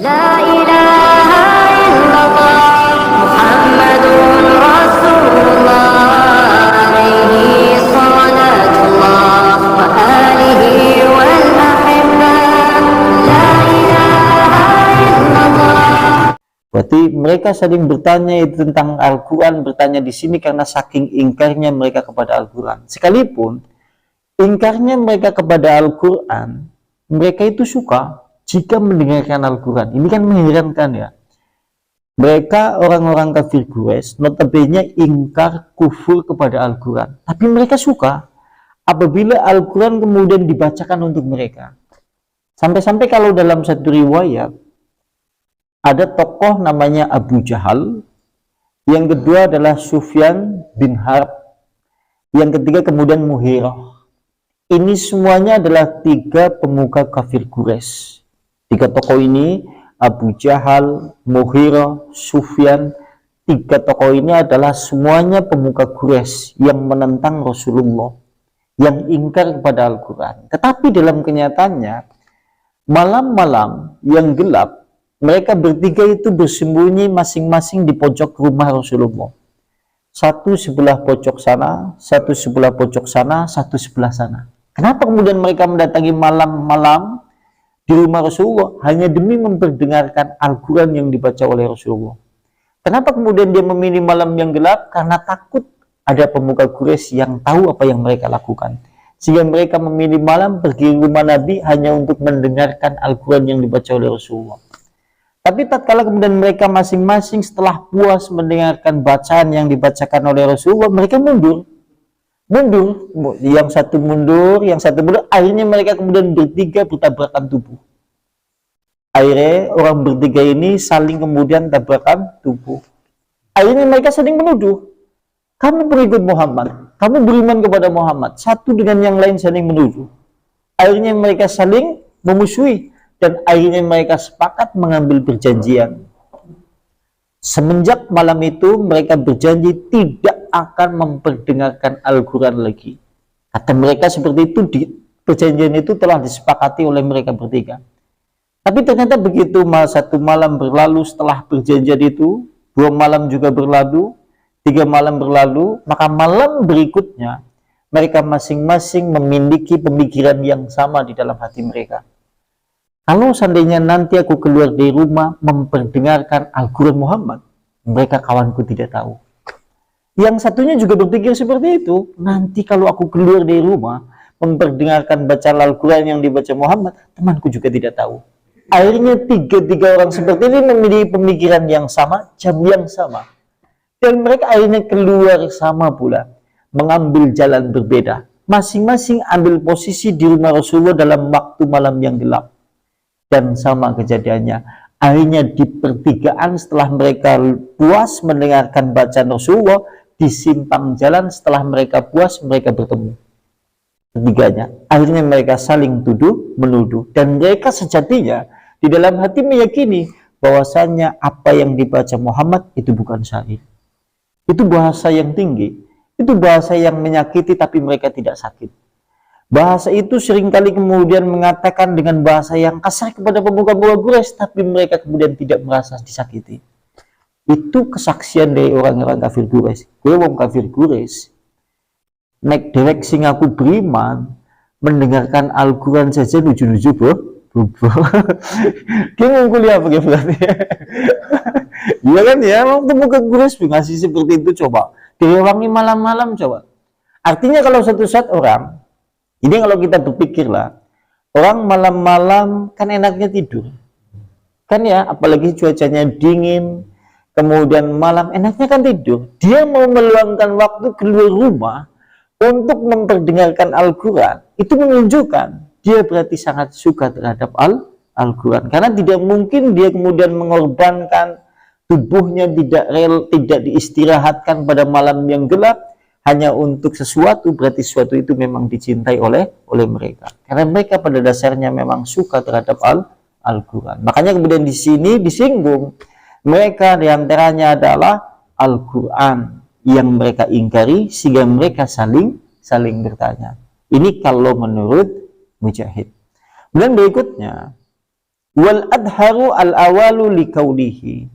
La ilaha illallah Muhammadun Rasulullah alaihi salatullah wa alihi wal ahibbah. La ilaha illallah. Berarti mereka saling bertanya itu tentang Al-Quran, bertanya di sini karena saking ingkarnya mereka kepada Al-Quran. Sekalipun ingkarnya mereka kepada Al-Quran, mereka itu suka jika mendengarkan Al-Quran. Ini kan mengherankan ya. Mereka orang-orang kafir Quraisy notabene ingkar kufur kepada Al-Quran. Tapi mereka suka apabila Al-Quran kemudian dibacakan untuk mereka. Sampai-sampai kalau dalam satu riwayat, ada tokoh namanya Abu Jahal, yang kedua adalah Sufyan bin Harb, yang ketiga kemudian Mughirah. Ini semuanya adalah tiga pemuka kafir Quraisy. Tiga tokoh ini, Abu Jahal, Mughirah, Sufyan, tiga tokoh ini adalah semuanya pemuka Quraisy yang menentang Rasulullah, yang ingkar kepada Al-Quran. Tetapi dalam kenyataannya, malam-malam yang gelap, mereka bertiga itu bersembunyi masing-masing di pojok rumah Rasulullah. Satu sebelah pojok sana, satu sebelah pojok sana, satu sebelah sana. Kenapa kemudian mereka mendatangi malam-malam di rumah Rasulullah? Hanya demi memperdengarkan Al-Quran yang dibaca oleh Rasulullah. Kenapa kemudian dia memilih malam yang gelap? Karena takut ada pemuka Quraisy yang tahu apa yang mereka lakukan. Sehingga mereka memilih malam pergi ke rumah Nabi hanya untuk mendengarkan Al-Quran yang dibaca oleh Rasulullah. Tapi tatkala kemudian mereka masing-masing setelah puas mendengarkan bacaan yang dibacakan oleh Rasulullah, mereka mundur. Yang satu mundur, yang satu mundur. Akhirnya mereka kemudian bertiga bertabrakan tubuh. Akhirnya orang bertiga ini saling kemudian tabrakan tubuh. Akhirnya mereka saling menuduh. Kamu pengikut Muhammad, kamu beriman kepada Muhammad. Satu dengan yang lain saling menuduh. Akhirnya mereka saling memusuhi. Dan akhirnya mereka sepakat mengambil perjanjian. Semenjak malam itu mereka berjanji tidak akan memperdengarkan Al-Quran lagi. Kata mereka seperti itu, perjanjian itu telah disepakati oleh mereka bertiga. Tapi ternyata begitu satu malam berlalu setelah perjanjian itu, 2 malam juga berlalu, 3 malam berlalu, maka malam berikutnya mereka masing-masing memiliki pemikiran yang sama di dalam hati mereka. Kalau seandainya nanti aku keluar dari rumah memperdengarkan Al-Quran Muhammad, mereka kawanku tidak tahu. Yang satunya juga berpikir seperti itu. Nanti kalau aku keluar dari rumah memperdengarkan bacaan Al-Quran yang dibaca Muhammad, temanku juga tidak tahu. Akhirnya tiga orang seperti ini memiliki pemikiran yang sama, jam yang sama. Dan mereka akhirnya keluar sama pula, mengambil jalan berbeda. Masing-masing ambil posisi di rumah Rasulullah dalam waktu malam yang gelap. Dan sama kejadiannya, akhirnya di pertigaan setelah mereka puas mendengarkan bacaan Rasulullah, di simpang jalan setelah mereka puas mereka bertemu. Ketiganya, akhirnya mereka saling menuduh, dan mereka sejatinya di dalam hati meyakini bahwasannya apa yang dibaca Muhammad itu bukan syair. Itu bahasa yang tinggi, itu bahasa yang menyakiti tapi mereka tidak sakit. Bahasa itu seringkali kemudian mengatakan dengan bahasa yang kasar kepada pemuka-pemuka Quraisy, tapi mereka kemudian tidak merasa disakiti. Itu kesaksian dari orang-orang kafir Quraisy. Gue wong kafir Quraisy, nek dewek sing aku beriman, mendengarkan Al-Quran saja lucu-lucu bro. Dia mau kuliah apa berarti? Iya kan ya, wong pemuka Quraisy ngasih seperti itu, coba direwangi malam-malam coba. Artinya kalau satu saat orang, jadi kalau kita berpikirlah, orang malam-malam kan enaknya tidur. Kan ya, apalagi cuacanya dingin, kemudian malam enaknya kan tidur. Dia mau meluangkan waktu keluar rumah untuk memperdengarkan Al-Quran. Itu menunjukkan dia berarti sangat suka terhadap Al-Quran. Karena tidak mungkin dia kemudian mengorbankan tubuhnya tidak diistirahatkan pada malam yang gelap, hanya untuk sesuatu, berarti sesuatu itu memang dicintai oleh mereka. Karena mereka pada dasarnya memang suka terhadap Al-Quran. Makanya kemudian di sini disinggung, mereka diantaranya adalah Al-Quran yang mereka ingkari, sehingga mereka saling bertanya. Ini kalau menurut Mujahid. Kemudian berikutnya, Wal adharu al awalu likaulihi.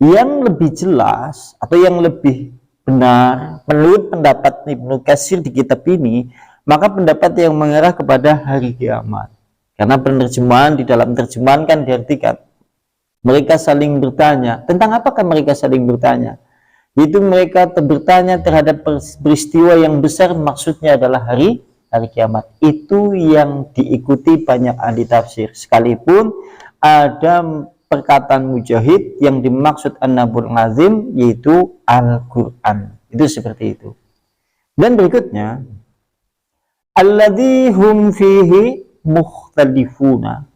Yang lebih jelas atau yang lebih benar menurut pendapat Ibnu Katsir di kitab ini, maka pendapat yang mengarah kepada hari kiamat. Karena penerjemahan di dalam terjemahan kan diartikan mereka saling bertanya. Tentang apakah mereka saling bertanya? Yaitu mereka bertanya terhadap peristiwa yang besar, maksudnya adalah hari kiamat. Itu yang diikuti banyak ahli tafsir. Sekalipun ada perkataan Mujahid yang dimaksud an-nabul azim, yaitu Al-Quran. Itu seperti itu. Dan berikutnya, alladzi hum fihi mukhtalifuna.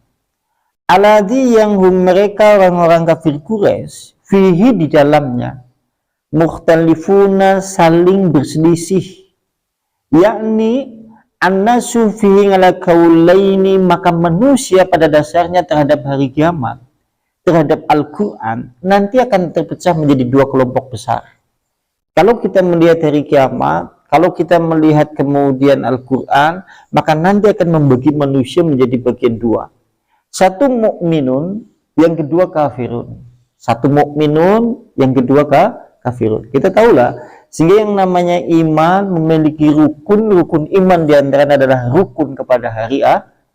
Alladzi yang hum mereka orang-orang kafir Quraisy, fihi di dalamnya, mukhtalifuna saling berselisih. Yakni annasu fihi ala kaulaini, maka manusia pada dasarnya terhadap hari kiamat, terhadap Al-Quran, nanti akan terpecah menjadi dua kelompok besar. Kalau kita melihat hari kiamat, kalau kita melihat kemudian Al-Quran, maka nanti akan membagi manusia menjadi bagian dua. Satu mukminun, yang kedua kafirun. Satu mukminun, yang kedua kafirun. Kita tahulah, sehingga yang namanya iman memiliki rukun iman, diantaranya adalah rukun kepada hari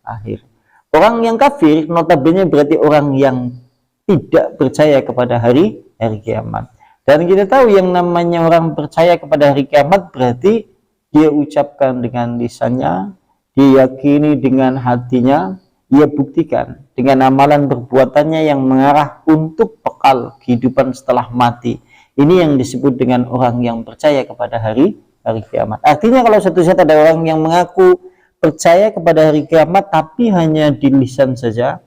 akhir. Orang yang kafir notabene berarti orang yang tidak percaya kepada hari kiamat. Dan kita tahu yang namanya orang percaya kepada hari kiamat berarti dia ucapkan dengan lisannya, dia yakini dengan hatinya, dia buktikan dengan amalan perbuatannya yang mengarah untuk bekal kehidupan setelah mati. Ini yang disebut dengan orang yang percaya kepada hari kiamat. Artinya kalau suatu saat ada orang yang mengaku percaya kepada hari kiamat tapi hanya di lisan saja,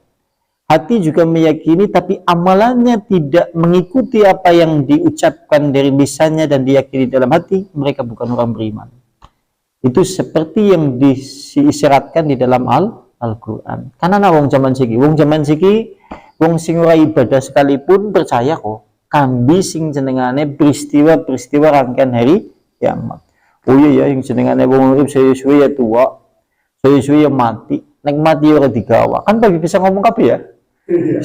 hati juga meyakini tapi amalannya tidak mengikuti apa yang diucapkan dari lisannya dan diyakini dalam hati, mereka bukan orang beriman. Itu seperti yang disyaratkan di dalam Al-Quran. Karena wong zaman siki, wong sing ora ibadah sekalipun percaya kok kambi sing jenengane peristiwa rangkaian hari kiamat. Oh iya ya, yang jenengane wong urip suwe-suwe ya tua, suwe-suwe ya mati, nek mati ora digawa. Kan bagi bisa ngomong kabeh ya.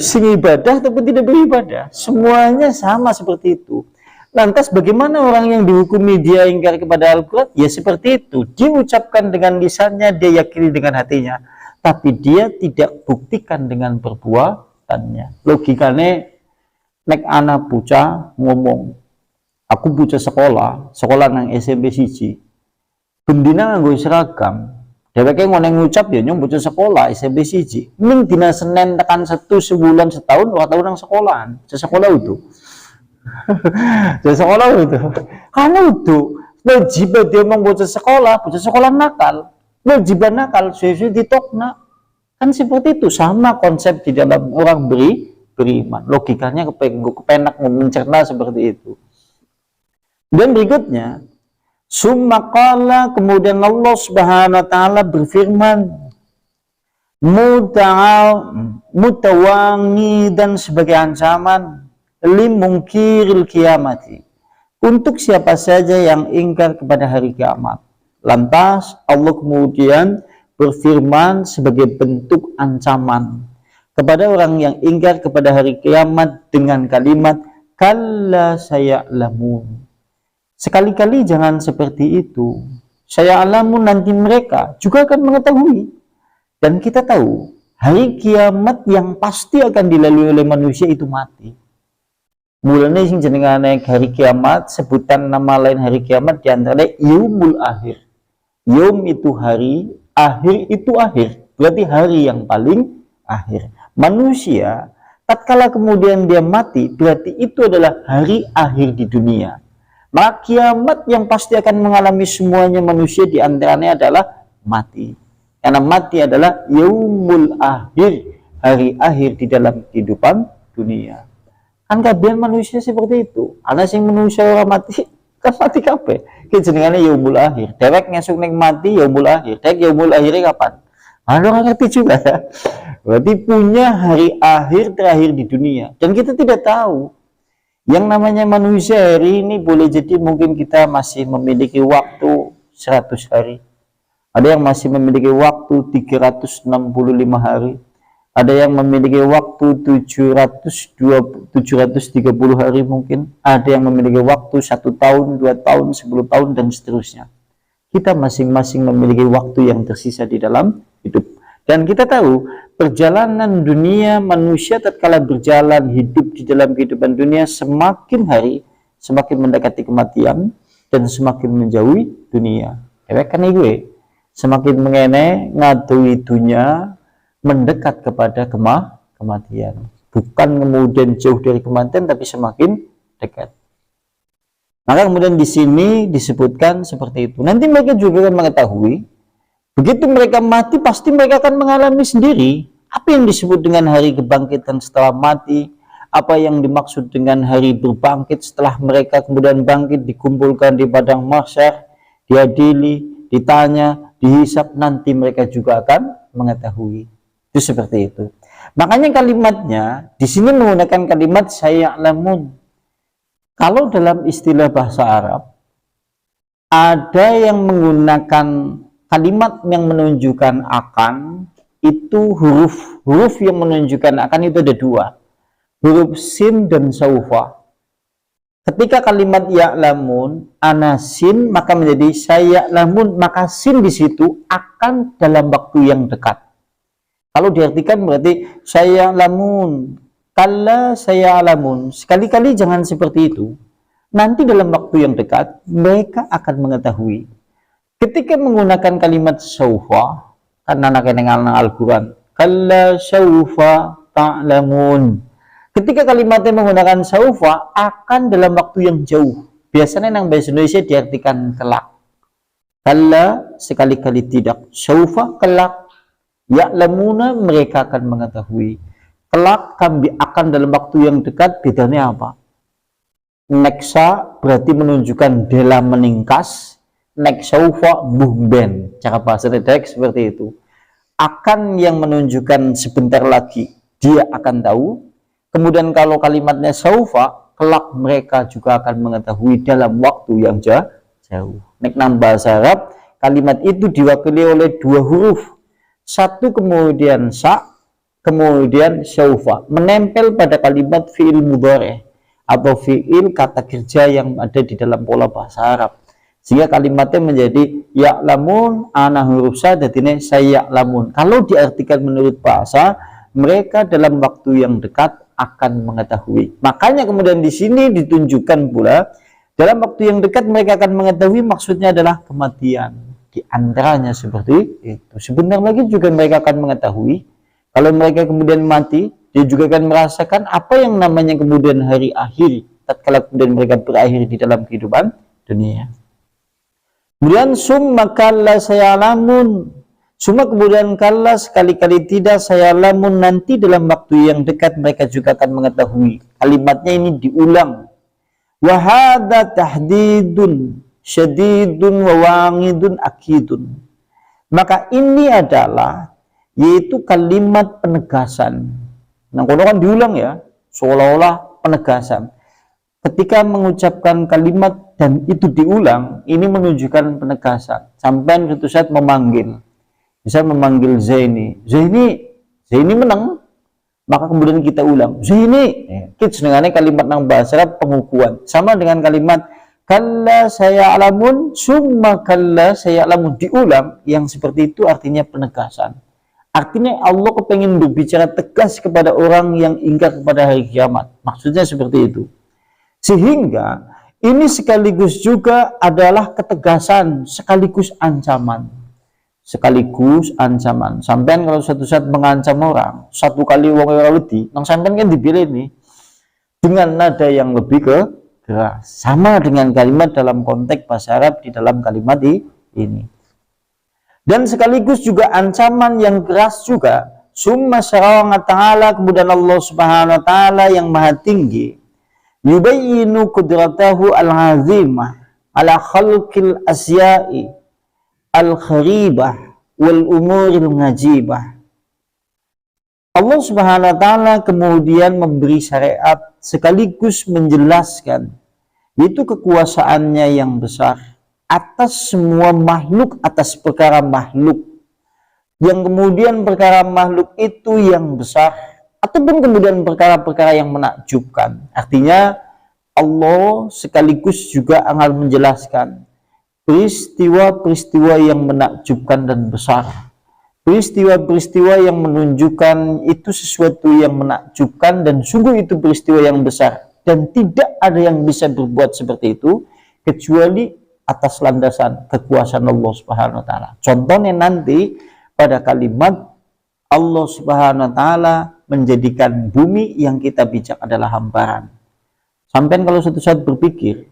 Sing ibadah ataupun tidak beribadah, semuanya sama seperti itu. Lantas bagaimana orang yang dihukumi dia ingkar kepada Al-Quran? Ya seperti itu, dia ucapkan dengan lisannya, dia yakini dengan hatinya, tapi dia tidak buktikan dengan perbuatannya. Logikanya, nek anak bocah ngomong, aku bocah sekolah nang SMP siji, bendina nganggo seragam, dheweke ngene ngucap ya nyong bocah sekolah SMP siji. Ning dina Senin tekan Setu sebulan setahun ora tau nang sekolahan. Sekolah itu. Sekolah itu. Karena itu wajib dia ngomong bocah sekolah nakal. Wajib nakal suwe-suwe ditokna. Kan seperti itu, sama konsep di dalam orang beriman. Logikanya kepenak mencerna seperti itu. Dan berikutnya, summa qala, kemudian Allah Subhanahu wa taala berfirman, mutawangi dan sebagai ancaman limungkiril kiamati, untuk siapa saja yang ingkar kepada hari kiamat. Lantas Allah kemudian berfirman sebagai bentuk ancaman kepada orang yang ingkar kepada hari kiamat dengan kalimat kalla saya'lamun. Sekali-kali jangan seperti itu. Saya alamun, nanti mereka juga akan mengetahui. Dan kita tahu, hari kiamat yang pasti akan dilalui oleh manusia itu mati. Mulanya sing jenengane hari kiamat, sebutan nama lain hari kiamat diantaranya yaumul akhir. Yaum itu hari, akhir itu akhir. Berarti hari yang paling akhir. Manusia, tatkala kemudian dia mati, berarti itu adalah hari akhir di dunia. Maka kiamat yang pasti akan mengalami semuanya manusia diantaranya adalah mati. Karena mati adalah yaumul akhir, hari akhir di dalam kehidupan dunia. Kan kabian manusia seperti itu. Ana sing manusia orang mati, kan mati kabeh. Ki jenengane yaumul akhir. Dewek ngesuk ning mati yaumul akhir. Dewek yaumul akhirnya kapan? Anu nggak ngerti juga ya. Berarti punya hari akhir terakhir di dunia. Dan kita tidak tahu. Yang namanya manusia hari ini boleh jadi mungkin kita masih memiliki waktu 100 hari. Ada yang masih memiliki waktu 365 hari. Ada yang memiliki waktu 730 hari mungkin. Ada yang memiliki waktu 1 tahun, 2 tahun, 10 tahun, dan seterusnya. Kita masing-masing memiliki waktu yang tersisa di dalam hidup. Dan kita tahu, perjalanan dunia manusia tatkala berjalan hidup di dalam kehidupan dunia, semakin hari, semakin mendekati kematian, dan semakin menjauhi dunia. Karena gue, semakin mengenai ngadui dunia, mendekat kepada kematian. Bukan kemudian jauh dari kematian, tapi semakin dekat. Maka kemudian di sini disebutkan seperti itu. Nanti mereka juga akan mengetahui, begitu mereka mati, pasti mereka akan mengalami sendiri apa yang disebut dengan hari kebangkitan setelah mati, apa yang dimaksud dengan hari berbangkit setelah mereka kemudian bangkit, dikumpulkan di padang mahsyar, diadili, ditanya, dihisap, nanti mereka juga akan mengetahui. Itu seperti itu. Makanya kalimatnya di sini menggunakan kalimat saya'lamun. Kalau dalam istilah bahasa Arab ada yang menggunakan kalimat yang menunjukkan akan, itu huruf yang menunjukkan akan itu ada 2. Huruf sin dan saufa. Ketika kalimat ya'lamun, ana sin, maka menjadi saya'lamun, maka sin di situ akan dalam waktu yang dekat. Kalau diartikan berarti saya lamun, kalla saya lamun. Sekali-kali jangan seperti itu. Nanti dalam waktu yang dekat mereka akan mengetahui. Ketika menggunakan kalimat saufa, karena anak yang Al-Quran, kalla saufa ta'lamun. Ketika kalimatnya menggunakan saufa, akan dalam waktu yang jauh. Biasanya yang bahasa Indonesia diartikan kelak. Kalla sekali-kali tidak, saufa kelak. Ya'lamuna mereka akan mengetahui. Kelak kami akan dalam waktu yang dekat, bedanya apa? Neksa berarti menunjukkan dela meningkas, neksaufa buhben. Cara bahasa Redek seperti itu. Akan yang menunjukkan sebentar lagi dia akan tahu. Kemudian kalau kalimatnya saufa, kelak mereka juga akan mengetahui dalam waktu yang jauh. Nek nang bahasa Arab, kalimat itu diwakili oleh 2 huruf. Satu kemudian sa, kemudian syaufa, menempel pada kalimat fi'il mudhari atau fi'il kata kerja yang ada di dalam pola bahasa Arab, sehingga kalimatnya menjadi ya'lamun, ana huruf sa, dadine saya'lamun. Kalau diartikan menurut bahasa, mereka dalam waktu yang dekat akan mengetahui. Makanya kemudian di sini ditunjukkan pula dalam waktu yang dekat mereka akan mengetahui, maksudnya adalah kematian. Di antaranya seperti itu. Sebentar lagi juga mereka akan mengetahui. Kalau mereka kemudian mati, dia juga akan merasakan apa yang namanya kemudian hari akhir, tatkala kemudian mereka berakhir di dalam kehidupan dunia. Kemudian summa kalla sayalamun. Summa kemudian kalla, sekali-kali tidak, sayalamun, nanti dalam waktu yang dekat mereka juga akan mengetahui. Kalimatnya ini diulang. Wa hadza tahdidun syadidun wa wangidun akidun. Maka ini adalah yaitu kalimat penegasan. Nah, kalau kan diulang ya, seolah-olah penegasan. Ketika mengucapkan kalimat dan itu diulang, ini menunjukkan penegasan. Sampai suatu saat memanggil, bisa memanggil Zaini, Zaini menang, maka kemudian kita ulang, Zaini. Kita dengan kalimat nang bahasa Arab pengukuhan, sama dengan kalimat kalla saya alamun, summa kalla saya alamun, diulang. Yang seperti itu artinya penegasan. Artinya Allah kepengen berbicara tegas kepada orang yang ingkar kepada hari kiamat. Maksudnya seperti itu. Sehingga ini sekaligus juga adalah ketegasan, sekaligus ancaman. Sekaligus ancaman. Sampai kalau suatu saat mengancam orang, satu kali wong ora wedi, nang sampean kan dipilih nih dengan nada yang lebih keras. Sama dengan kalimat dalam konteks bahasa Arab di dalam kalimat ini. Dan sekaligus juga ancaman yang keras juga. Summa syara'a ta'ala, kemudian Allah Subhanahu wa taala yang maha tinggi, yubayyinu qudratahu al-azimah ala khalqil asya'i al-kharibah wal umuril ngajibah. Allah Subhanahu wa taala kemudian memberi syariat sekaligus menjelaskan yaitu kekuasaannya yang besar atas semua makhluk, atas perkara makhluk, yang kemudian perkara makhluk itu yang besar, ataupun kemudian perkara-perkara yang menakjubkan. Artinya Allah sekaligus juga akan menjelaskan peristiwa-peristiwa yang menakjubkan dan besar, peristiwa-peristiwa yang menunjukkan itu sesuatu yang menakjubkan dan sungguh itu peristiwa yang besar, dan tidak ada yang bisa berbuat seperti itu kecuali atas landasan kekuasaan Allah Subhanahu wa taala. Contohnya nanti pada kalimat Allah Subhanahu wa taala menjadikan bumi yang kita pijak adalah hamparan. Sampai kalau suatu saat berpikir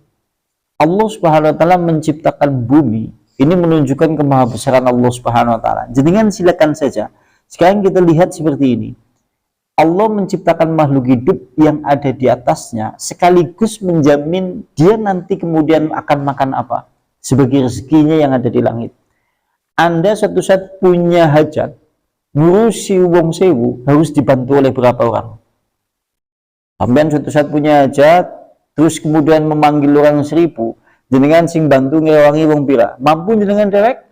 Allah Subhanahu wa taala menciptakan bumi, ini menunjukkan kemahabesaran Allah Subhanahu wa taala. Jenengan silakan saja. Sekarang kita lihat seperti ini. Allah menciptakan makhluk hidup yang ada di atasnya, sekaligus menjamin dia nanti kemudian akan makan apa sebagai rezekinya yang ada di langit. Anda suatu saat punya hajat, ngurusi wong sewu, harus dibantu oleh berapa orang? Sampai suatu saat punya hajat, terus kemudian memanggil orang 1000, jenengan sing bantu ngewangi wong pira, mampu jenengan derek?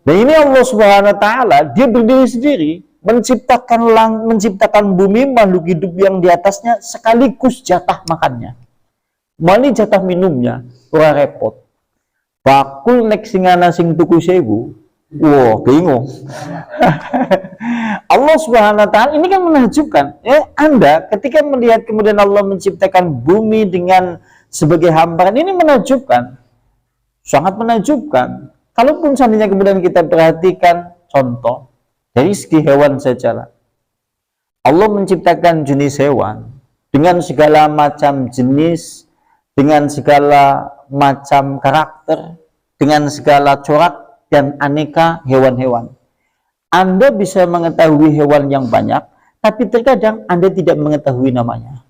Nah ini Allah Subhanahu wa taala, dia berdiri sendiri, menciptakan bumi, makhluk hidup yang di atasnya, sekaligus jatah makannya, mali jatah minumnya, ora repot. Bakul nek singana sing tuku 1000, wow, bingung. Allah Subhanahu wa taala ini kan menakjubkan. Ya, Anda ketika melihat kemudian Allah menciptakan bumi dengan sebagai hamparan, ini menakjubkan. Sangat menakjubkan. Kalaupun seandainya kemudian kita perhatikan contoh dari segi hewan saja. Allah menciptakan jenis hewan dengan segala macam jenis, dengan segala macam karakter, dengan segala corak dan aneka hewan-hewan. Anda bisa mengetahui hewan yang banyak, tapi terkadang Anda tidak mengetahui namanya.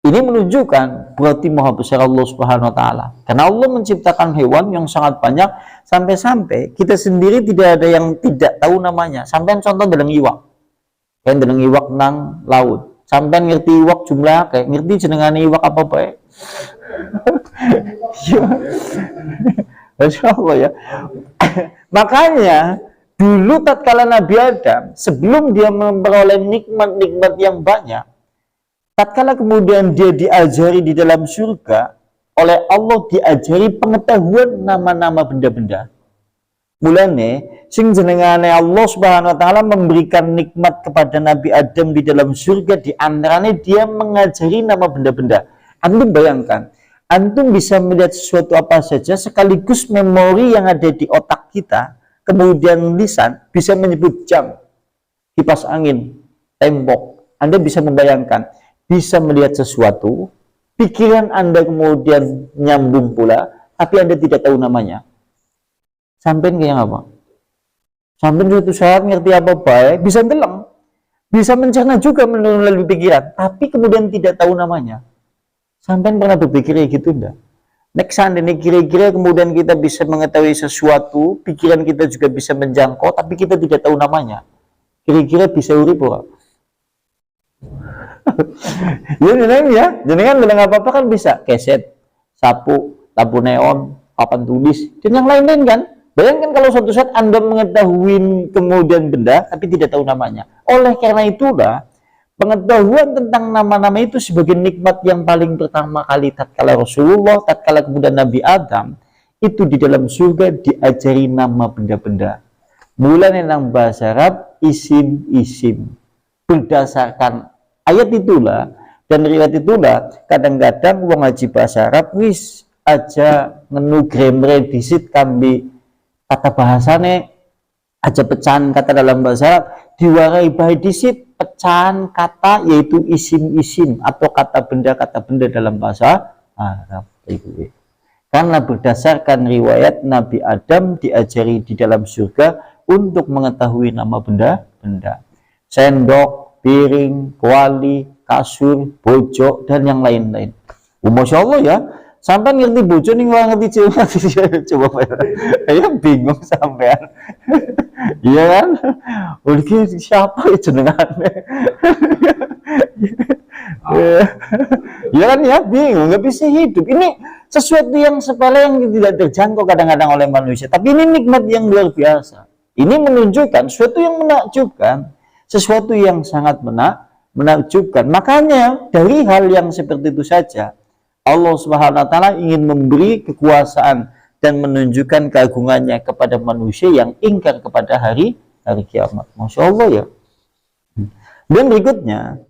Ini menunjukkan berarti maha besar Allah Subhanahu wa taala. Karena Allah menciptakan hewan yang sangat banyak, sampai-sampai kita sendiri tidak ada yang tidak tahu namanya. Sampai contoh dalam iwak. Kan dalam iwak nang laut. Sampai ngerti iwak jumlah kayak ngerti jenengane iwak apa bae. Masya Allah ya. Makanya dulu tatkala Nabi Adam sebelum dia memperoleh nikmat-nikmat yang banyak, tatkala kemudian dia diajari di dalam surga oleh Allah, diajari pengetahuan nama-nama benda-benda. Mulane sing jenengane Allah Subhanahu wa taala memberikan nikmat kepada Nabi Adam di dalam surga, di antaranya dia mengajari nama benda-benda. Antum bayangkan, antum bisa melihat sesuatu apa saja sekaligus memori yang ada di otak kita, kemudian lisan bisa menyebut jam, kipas angin, tembok. Anda bisa membayangkan, bisa melihat sesuatu, pikiran Anda kemudian nyambung pula, tapi Anda tidak tahu namanya. Sampai kayak apa? Sampai suatu saat ngerti apa baik, bisa ngelang, bisa mencerna juga melalui pikiran, tapi kemudian tidak tahu namanya. Sampai pernah berpikir kayak gitu enggak? Next ini kira-kira kemudian kita bisa mengetahui sesuatu, pikiran kita juga bisa menjangkau, tapi kita tidak tahu namanya. Kira-kira bisa urip ora? Ya, jenengan bilang apa-apa kan bisa, keset, sapu, lampu neon, papan tulis, dan yang lain-lain kan. Bayangkan kalau suatu saat Anda mengetahui kemudian benda, tapi tidak tahu namanya. Oleh karena itulah, pengetahuan tentang nama-nama itu sebagai nikmat yang paling pertama kali tatkala Rasulullah, tatkala kemudian Nabi Adam, itu di dalam surga diajari nama benda-benda. Mulai nang bahasa Arab, isim-isim. Berdasarkan ayat itulah, dan riwayat itulah, kadang-kadang wong ngaji bahasa Arab, wis aja ngenu grammar disit kambi kata bahasane aja pecahan kata dalam bahasa Arab diwarai bae disit pecahan kata yaitu isim-isim atau kata benda dalam bahasa Arab. Karena berdasarkan riwayat Nabi Adam diajari di dalam surga untuk mengetahui nama benda-benda. Sendok, piring, kuali, kasur, bojok dan yang lain-lain. Masya Allah ya. Sampai ngerti bojo nih nggak ngerti cewek coba ya bingung sampean. Iya kan? Udah siapa ya jenengannya? Ya kan ya bingung, nggak bisa hidup. Ini sesuatu yang sepele yang tidak terjangkau kadang-kadang oleh manusia. Tapi ini nikmat yang luar biasa. Ini menunjukkan sesuatu yang menakjubkan, sesuatu yang sangat menakjubkan. Makanya dari hal yang seperti itu saja, Allah Subhanahu wa taala ingin memberi kekuasaan dan menunjukkan keagungannya kepada manusia yang ingkar kepada hari kiamat. Masya Allah ya. Dan berikutnya,